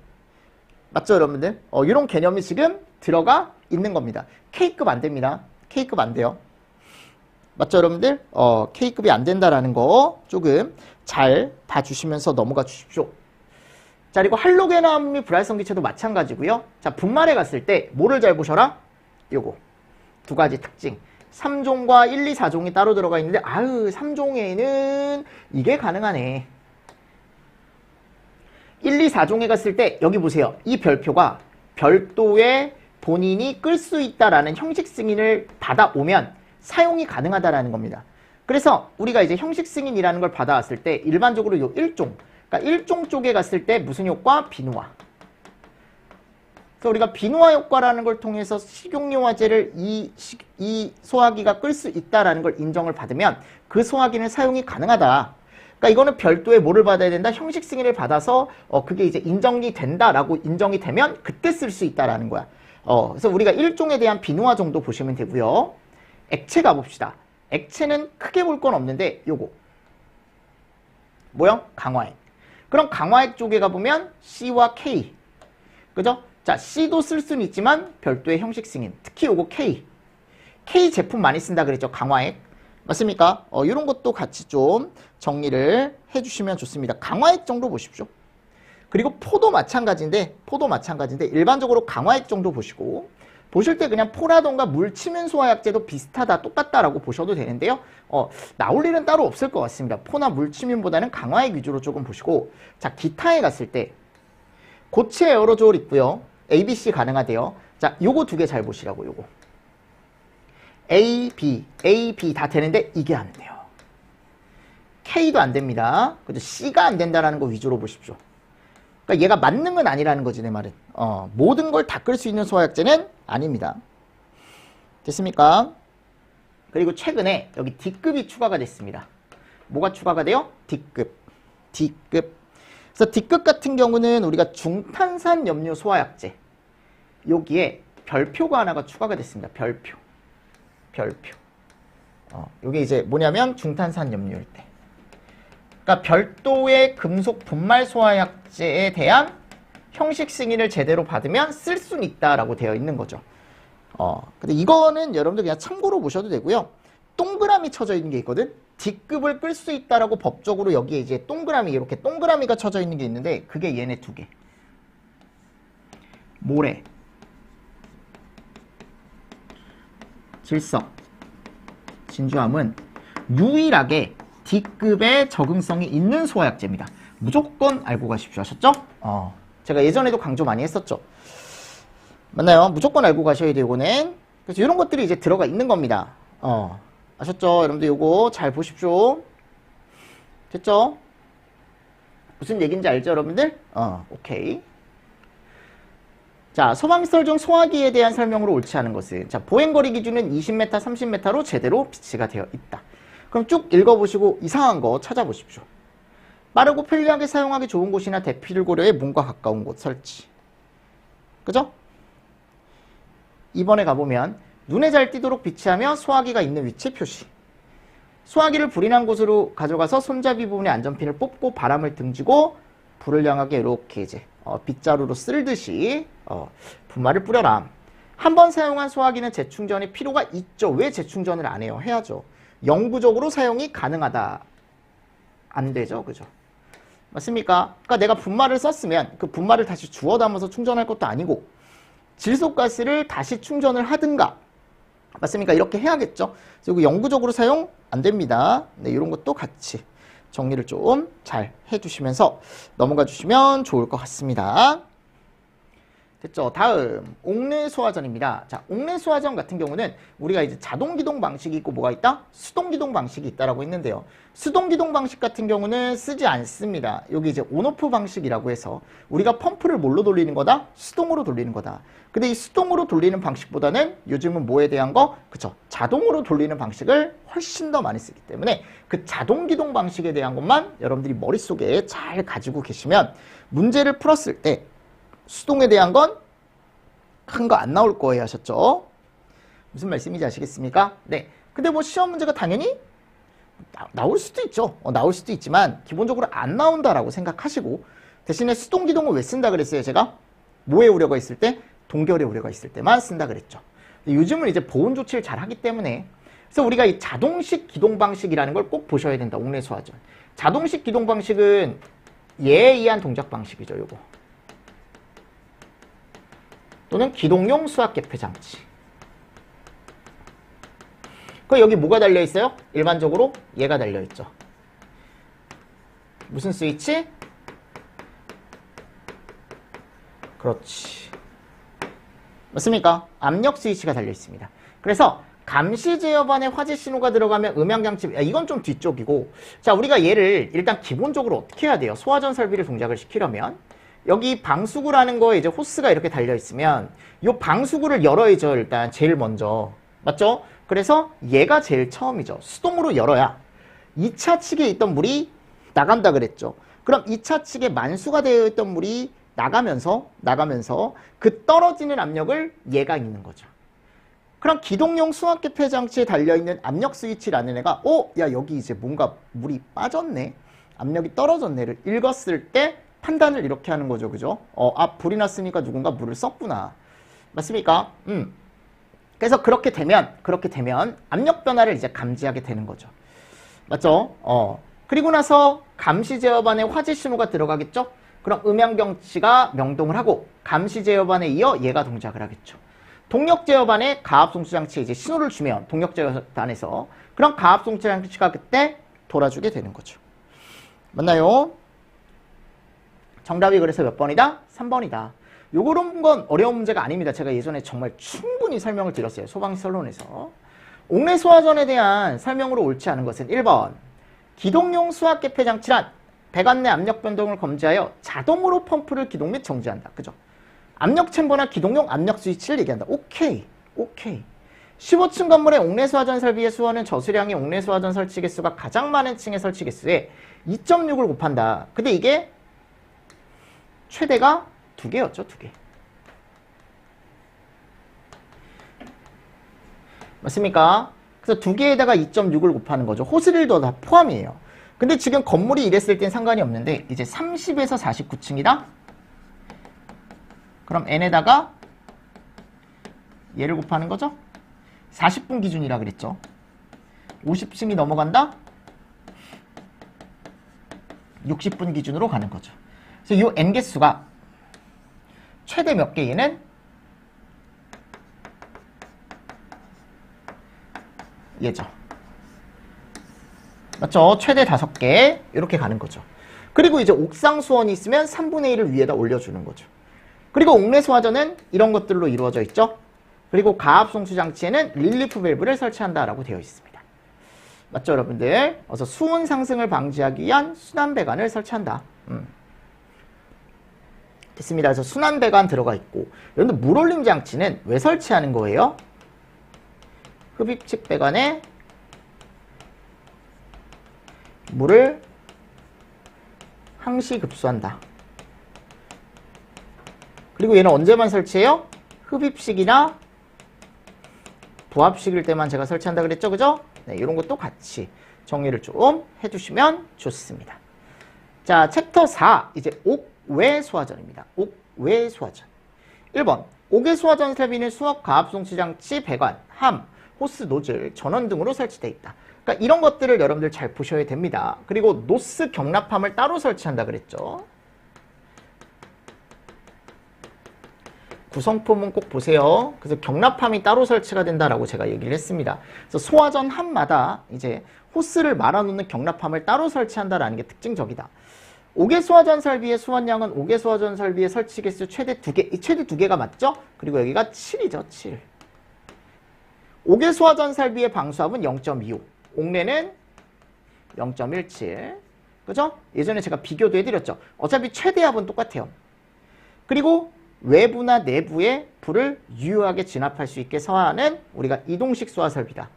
맞죠, 여러분들? 이런 개념이 지금 들어가 있는 겁니다. K급 안 됩니다. K급 안 돼요. 맞죠, 여러분들? K급이 안 된다라는 거 조금 잘 봐주시면서 넘어가 주십시오. 자, 그리고 할로겐암이 불활성 기체도 마찬가지고요. 자, 분말에 갔을 때 뭐를 잘 보셔라? 요거. 두 가지 특징. 3종과 1, 2, 4종이 따로 들어가 있는데 3종에는 이게 가능하네. 1, 2, 4종에 갔을 때 여기 보세요. 이 별표가 별도의 본인이 끌 수 있다라는 형식 승인을 받아오면 사용이 가능하다라는 겁니다. 그래서 우리가 이제 형식 승인이라는 걸 받아왔을 때 일반적으로 요 1종, 그러니까 1종 쪽에 갔을 때 무슨 효과? 비누화. 그래서 우리가 비누화 효과라는 걸 통해서 식용유화제를 이 소화기가 끌 수 있다라는 걸 인정을 받으면 그 소화기는 사용이 가능하다. 그러니까 이거는 별도의 뭐를 받아야 된다? 형식 승인을 받아서 그게 이제 인정이 된다라고 인정이 되면 그때 쓸 수 있다라는 거야. 그래서 우리가 1종에 대한 비누화 정도 보시면 되고요. 액체 가봅시다. 액체는 크게 볼 건 없는데 요거. 뭐요? 강화액. 그럼 강화액 쪽에 가보면 C와 K. 그죠? 자, C도 쓸 수는 있지만 별도의 형식 승인. 특히 요거 K. K 제품 많이 쓴다 그랬죠? 강화액. 맞습니까? 이런 것도 같이 좀 정리를 해주시면 좋습니다. 강화액 정도 보십시오. 그리고 포도 마찬가지인데 일반적으로 강화액 정도 보시고, 보실 때 그냥 포라던가 물치면 소화약제도 비슷하다, 똑같다라고 보셔도 되는데요. 나올 일은 따로 없을 것 같습니다. 포나 물치면보다는 강화액 위주로 조금 보시고, 자, 기타에 갔을 때 고체 에어로졸 있고요. ABC 가능하대요. 자, 요거 두 개 잘 보시라고, 요거. A, B 다 되는데 이게 안 돼요. K도 안 됩니다. 그죠? C가 안 된다라는 거 위주로 보십시오. 그러니까 얘가 맞는 건 아니라는 거지, 내 말은. 모든 걸 다 끌 수 있는 소화약제는 아닙니다. 됐습니까? 그리고 최근에 여기 D급이 추가가 됐습니다. 뭐가 추가가 돼요? D급. 그래서 D급 같은 경우는 우리가 중탄산 염료 소화약제. 여기에 별표가 하나가 추가가 됐습니다. 별표. 이게 이제 뭐냐면 중탄산 염료일 때. 그러니까 별도의 금속 분말 소화약제에 대한 형식 승인을 제대로 받으면 쓸 수는 있다라고 되어 있는 거죠. 근데 이거는 여러분들 그냥 참고로 보셔도 되고요. 동그라미 쳐져 있는 게 있거든. D급을 끌 수 있다라고 법적으로 여기에 이제 동그라미 이렇게 동그라미가 쳐져 있는 게 있는데 그게 얘네 두 개. 모래, 질석, 진주함은 유일하게 D급의 적응성이 있는 소화약제입니다. 무조건 알고 가십시오. 아셨죠? 제가 예전에도 강조 많이 했었죠. 맞나요? 무조건 알고 가셔야 되고는. 그래서 이런 것들이 이제 들어가 있는 겁니다. 아셨죠? 여러분들 요거 잘 보십시오. 됐죠? 무슨 얘기인지 알죠, 여러분들? 오케이. 자, 소방시설 중 소화기에 대한 설명으로 옳지 않은 것은, 자, 보행거리 기준은 20m, 30m로 제대로 비치가 되어 있다. 그럼 쭉 읽어보시고 이상한 거 찾아보십시오. 빠르고 편리하게 사용하기 좋은 곳이나 대피를 고려해 문과 가까운 곳 설치. 그죠? 이번에 가보면 눈에 잘 띄도록 비치하며 소화기가 있는 위치 표시. 소화기를 불이 난 곳으로 가져가서 손잡이 부분에 안전핀을 뽑고 바람을 등지고 불을 향하게 이렇게 이제 빗자루로 쓸듯이 분말을 뿌려라. 한 번 사용한 소화기는 재충전이 필요가 있죠. 왜 재충전을 안 해요? 해야죠. 영구적으로 사용이 가능하다. 안 되죠. 그죠? 맞습니까? 그러니까 내가 분말을 썼으면 그 분말을 다시 주워 담아서 충전할 것도 아니고 질소가스를 다시 충전을 하든가. 맞습니까? 이렇게 해야겠죠. 그리고 영구적으로 사용 안 됩니다. 네, 이런 것도 같이 정리를 좀 잘 해주시면서 넘어가 주시면 좋을 것 같습니다. 됐죠? 다음 옥내 소화전입니다. 자, 옥내 소화전 같은 경우는 우리가 이제 자동 기동 방식이 있고 뭐가 있다? 수동 기동 방식이 있다라고 했는데요. 수동 기동 방식 같은 경우는 쓰지 않습니다. 여기 이제 온오프 방식이라고 해서 우리가 펌프를 뭘로 돌리는 거다? 수동으로 돌리는 거다. 근데 이 수동으로 돌리는 방식보다는 요즘은 뭐에 대한 거? 그쵸? 자동으로 돌리는 방식을 훨씬 더 많이 쓰기 때문에 그 자동 기동 방식에 대한 것만 여러분들이 머릿속에 잘 가지고 계시면 문제를 풀었을 때 수동에 대한 건 큰 거 안 나올 거예요. 하셨죠? 무슨 말씀인지 아시겠습니까? 네. 근데 뭐 시험 문제가 당연히 나올 수도 있죠. 나올 수도 있지만 기본적으로 안 나온다라고 생각하시고 대신에 수동 기동을 왜 쓴다 그랬어요? 제가 뭐에 우려가 있을 때? 동결의 우려가 있을 때만 쓴다 그랬죠. 요즘은 이제 보온 조치를 잘 하기 때문에 그래서 우리가 이 자동식 기동 방식이라는 걸 꼭 보셔야 된다. 옥내 소화전. 자동식 기동 방식은 예에 의한 동작 방식이죠. 요거. 또는 기동용 수압 개폐 장치. 그 여기 뭐가 달려 있어요? 일반적으로 얘가 달려 있죠. 무슨 스위치? 그렇지. 맞습니까? 압력 스위치가 달려 있습니다. 그래서 감시 제어반에 화재 신호가 들어가면 음향 장치, 이건 좀 뒤쪽이고, 자, 우리가 얘를 일단 기본적으로 어떻게 해야 돼요? 소화전 설비를 동작을 시키려면 여기 방수구라는 거에 이제 호스가 이렇게 달려 있으면 이 방수구를 열어야죠. 일단 제일 먼저. 맞죠? 그래서 얘가 제일 처음이죠. 수동으로 열어야 2차 측에 있던 물이 나간다 그랬죠. 그럼 2차 측에 만수가 되어 있던 물이 나가면서 그 떨어지는 압력을 얘가 있는 거죠. 그럼 기동용 수압개폐 장치에 달려있는 압력 스위치라는 애가 야 여기 이제 뭔가 물이 빠졌네. 압력이 떨어졌네를 읽었을 때 판단을 이렇게 하는 거죠. 그죠? 불이 났으니까 누군가 물을 썼구나. 맞습니까? 그래서 그렇게 되면 압력 변화를 이제 감지하게 되는 거죠. 맞죠? 그리고 나서 감시 제어반에 화재 신호가 들어가겠죠? 그럼 음향 경치가 명동을 하고 감시 제어반에 이어 얘가 동작을 하겠죠. 동력 제어반에 가압 송출 장치에 이제 신호를 주면 동력 제어반에서 그럼 가압 송출 장치가 그때 돌아주게 되는 거죠. 맞나요? 정답이 그래서 몇 번이다? 3번이다. 요런 건 어려운 문제가 아닙니다. 제가 예전에 정말 충분히 설명을 드렸어요. 소방시설론에서. 옥내 소화전에 대한 설명으로 옳지 않은 것은 1번. 기동용 수압 개폐 장치란 배관 내 압력 변동을 검지하여 자동으로 펌프를 기동 및 정지한다. 그죠? 압력 챔버나 기동용 압력 스위치를 얘기한다. 오케이. 15층 건물의 옥내 소화전 설비의 수원은 저수량의 옥내 소화전 설치 개수가 가장 많은 층의 설치 개수에 2.6을 곱한다. 근데 이게 최대가 2개였죠. 2개. 맞습니까? 그래서 두 개에다가 2.6을 곱하는 거죠. 호스릴도 다 포함이에요. 근데 지금 건물이 이랬을 땐 상관이 없는데 이제 30에서 49층이다? 그럼 n에다가 얘를 곱하는 거죠? 40분 기준이라 그랬죠. 50층이 넘어간다? 60분 기준으로 가는 거죠. 그래서 이 n개수가 최대 몇 개 얘는? 얘죠. 맞죠? 최대 5개 이렇게 가는 거죠. 그리고 이제 옥상 수원이 있으면 3분의 1을 위에다 올려주는 거죠. 그리고 옥내 소화전은 이런 것들로 이루어져 있죠. 그리고 가압송수 장치에는 릴리프 밸브를 설치한다라고 되어 있습니다. 맞죠, 여러분들? 그래서 수온 상승을 방지하기 위한 순환 배관을 설치한다. 됐습니다. 그래서 순환 배관 들어가 있고, 여러분들 물올림 장치는 왜 설치하는 거예요? 흡입식 배관에 물을 항시 급수한다. 그리고 얘는 언제만 설치해요? 흡입식이나 부합식일 때만 제가 설치한다 그랬죠, 그죠? 네, 이런 것도 같이 정리를 좀 해주시면 좋습니다. 자, 챕터 4, 이제 옥외 소화전입니다. 옥외 소화전. 1번, 옥외 소화전 설비는 수압 가압송수 장치, 배관, 함, 호스, 노즐, 전원 등으로 설치되어 있다. 그러니까 이런 것들을 여러분들 잘 보셔야 됩니다. 그리고 노스 경납함을 따로 설치한다 그랬죠. 구성품은 꼭 보세요. 그래서 경납함이 따로 설치가 된다라고 제가 얘기를 했습니다. 그래서 소화전 함마다 이제 호스를 말아놓는 경납함을 따로 설치한다라는 게 특징적이다. 5개 소화전 설비의 수원량은 5개 소화전 설비의 설치 개수 최대 2개, 최대 2개가 맞죠? 그리고 여기가 7이죠, 7. 5개 소화전 설비의 방수압은 0.25. 옥내는 0.17. 그죠? 예전에 제가 비교도 해드렸죠. 어차피 최대압은 똑같아요. 그리고 외부나 내부에 불을 유효하게 진압할 수 있게 소화하는 우리가 이동식 소화 설비다.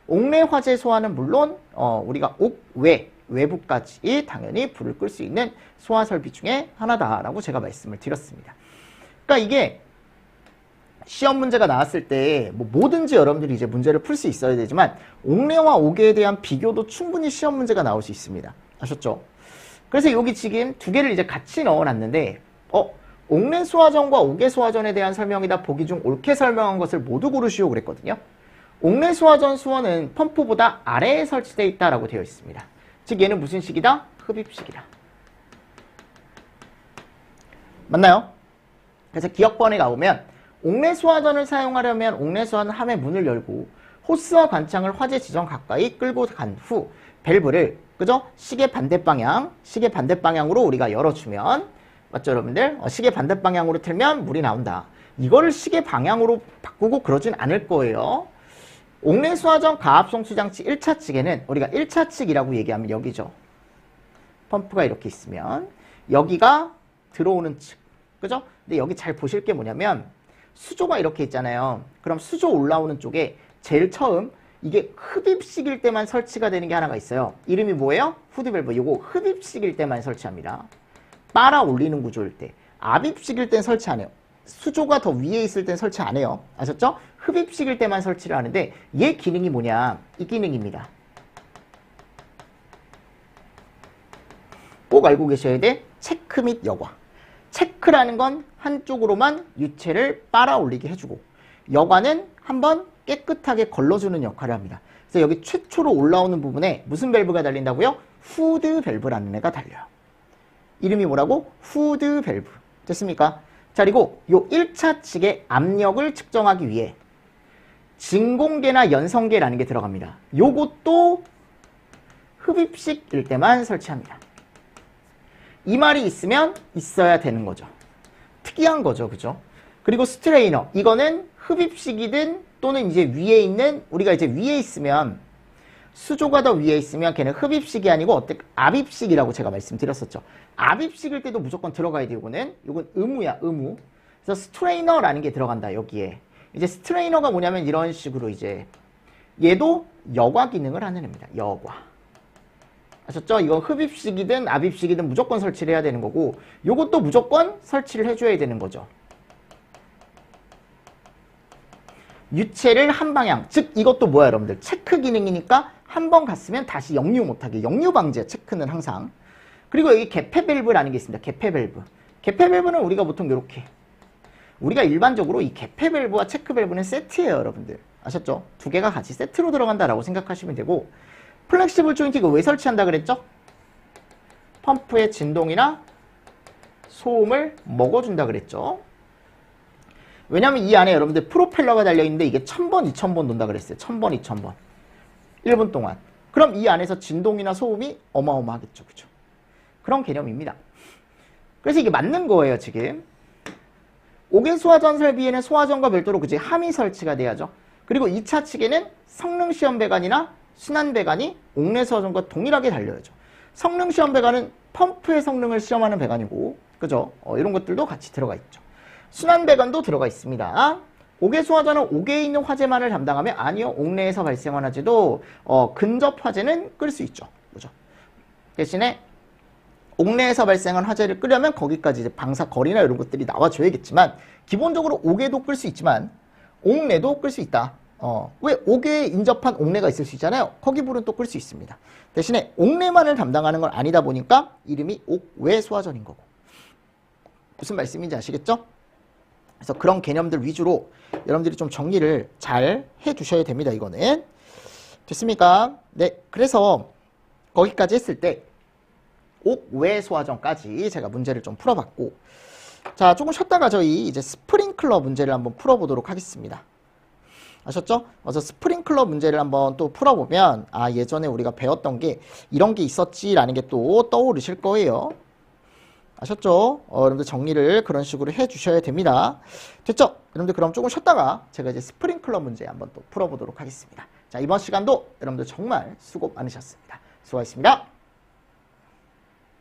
옥내 화재 소화는 물론 우리가 옥외, 외부까지 당연히 불을 끌 수 있는 소화 설비 중에 하나다라고 제가 말씀을 드렸습니다. 그러니까 이게 시험 문제가 나왔을 때 뭐 뭐든지 여러분들이 이제 문제를 풀 수 있어야 되지만 옥내와 옥외에 대한 비교도 충분히 시험 문제가 나올 수 있습니다. 아셨죠? 그래서 여기 지금 두 개를 이제 같이 넣어놨는데 옥내 소화전과 옥외 소화전에 대한 설명이다 보기 중 옳게 설명한 것을 모두 고르시오 그랬거든요. 옥내 소화전 수원은 펌프보다 아래에 설치되어 있다라고 되어 있습니다. 즉 얘는 무슨 식이다? 흡입식이다. 맞나요? 그래서 기억번에 가보면 옥내 소화전을 사용하려면 옥내 소화전 함의 문을 열고 호스와 관창을 화재 지점 가까이 끌고 간 후 밸브를 그죠? 시계 반대방향으로 우리가 열어주면 맞죠, 여러분들? 시계 반대방향으로 틀면 물이 나온다. 이거를 시계 방향으로 바꾸고 그러진 않을 거예요. 옥내 소화전 가압송수 장치 1차 측에는 우리가 1차 측이라고 얘기하면 여기죠. 펌프가 이렇게 있으면 여기가 들어오는 측. 그죠? 근데 여기 잘 보실 게 뭐냐면 수조가 이렇게 있잖아요. 그럼 수조 올라오는 쪽에 제일 처음 이게 흡입식일 때만 설치가 되는 게 하나가 있어요. 이름이 뭐예요? 후드 밸브. 이거 흡입식일 때만 설치합니다. 빨아 올리는 구조일 때. 압입식일 땐 설치 안 해요. 수조가 더 위에 있을 땐 설치 안 해요. 아셨죠? 흡입식일 때만 설치를 하는데 얘 기능이 뭐냐? 이 기능입니다. 꼭 알고 계셔야 돼. 체크 및 여과. 체크라는 건 한쪽으로만 유체를 빨아 올리게 해주고 여과는 한번 깨끗하게 걸러주는 역할을 합니다. 그래서 여기 최초로 올라오는 부분에 무슨 밸브가 달린다고요? 후드 밸브라는 애가 달려요. 이름이 뭐라고? 후드 밸브. 됐습니까? 자, 그리고 요 1차 측의 압력을 측정하기 위해 진공계나 연성계라는 게 들어갑니다. 요것도 흡입식일 때만 설치합니다. 이 말이 있으면 있어야 되는 거죠. 특이한 거죠. 그죠? 그리고 스트레이너. 이거는 흡입식이든 또는 이제 위에 있는 우리가 이제 위에 있으면 수조가 더 위에 있으면 걔는 흡입식이 아니고 압입식이라고 제가 말씀드렸었죠. 압입식일 때도 무조건 들어가야 돼요. 이건 의무야, 의무. 그래서 스트레이너라는 게 들어간다, 여기에. 이제 스트레이너가 뭐냐면 이런 식으로 이제 얘도 여과 기능을 하는 애입니다. 여과. 아셨죠? 이거 흡입식이든 압입식이든 무조건 설치를 해야 되는 거고 요것도 무조건 설치를 해줘야 되는 거죠. 유체를 한 방향, 즉 이것도 뭐야 여러분들? 체크 기능이니까 한 번 갔으면 다시 역류 못하게, 역류 방지야 체크는 항상. 그리고 여기 개폐 밸브라는 게 있습니다. 개폐 밸브. 개폐 밸브는 우리가 보통 이렇게, 우리가 일반적으로 이 개폐 밸브와 체크 밸브는 세트예요 여러분들. 아셨죠? 두 개가 같이 세트로 들어간다라고 생각하시면 되고, 플렉시블 조인트 이거 왜 설치한다 그랬죠? 펌프의 진동이나 소음을 먹어준다 그랬죠. 왜냐면 이 안에 여러분들 프로펠러가 달려있는데 이게 1000번, 2000번 돈다 그랬어요. 1000번, 2000번. 1분 동안. 그럼 이 안에서 진동이나 소음이 어마어마하겠죠. 그죠? 그런 개념입니다. 그래서 이게 맞는 거예요, 지금. 5개 소화전 설비에는 소화전과 별도로 그지 함이 설치가 돼야죠. 그리고 2차 측에는 성능시험 배관이나 순환 배관이 옥내 소화전과 동일하게 달려야죠. 성능시험 배관은 펌프의 성능을 시험하는 배관이고, 그죠? 이런 것들도 같이 들어가 있죠. 순환 배관도 들어가 있습니다. 5개 소화전은 5개에 있는 화재만을 담당하며, 아니요, 옥내에서 발생한 화재도 근접 화재는 끌 수 있죠. 그죠? 대신에 옥내에서 발생한 화재를 끄려면 거기까지 이제 방사거리나 이런 것들이 나와줘야겠지만, 기본적으로 5개도 끌 수 있지만 옥내도 끌 수 있다. 왜 5개에 인접한 옥내가 있을 수 있잖아요. 거기 불은 또 끌 수 있습니다. 대신에 옥내만을 담당하는 건 아니다 보니까 이름이 옥외 소화전인 거고. 무슨 말씀인지 아시겠죠? 그래서 그런 개념들 위주로 여러분들이 좀 정리를 잘 해두셔야 됩니다. 이거는. 됐습니까? 네, 그래서 거기까지 했을 때 옥외 소화전까지 제가 문제를 좀 풀어봤고, 자, 조금 쉬었다가 저희 이제 스프링클러 문제를 한번 풀어보도록 하겠습니다. 아셨죠? 그래서 스프링클러 문제를 한번 또 풀어보면, 아, 예전에 우리가 배웠던 게 이런 게 있었지라는 게 또 떠오르실 거예요. 아셨죠? 여러분들 정리를 그런 식으로 해주셔야 됩니다. 됐죠? 여러분들 그럼 조금 쉬었다가 제가 이제 스프링클러 문제 한번 또 풀어보도록 하겠습니다. 자, 이번 시간도 여러분들 정말 수고 많으셨습니다. 수고하셨습니다.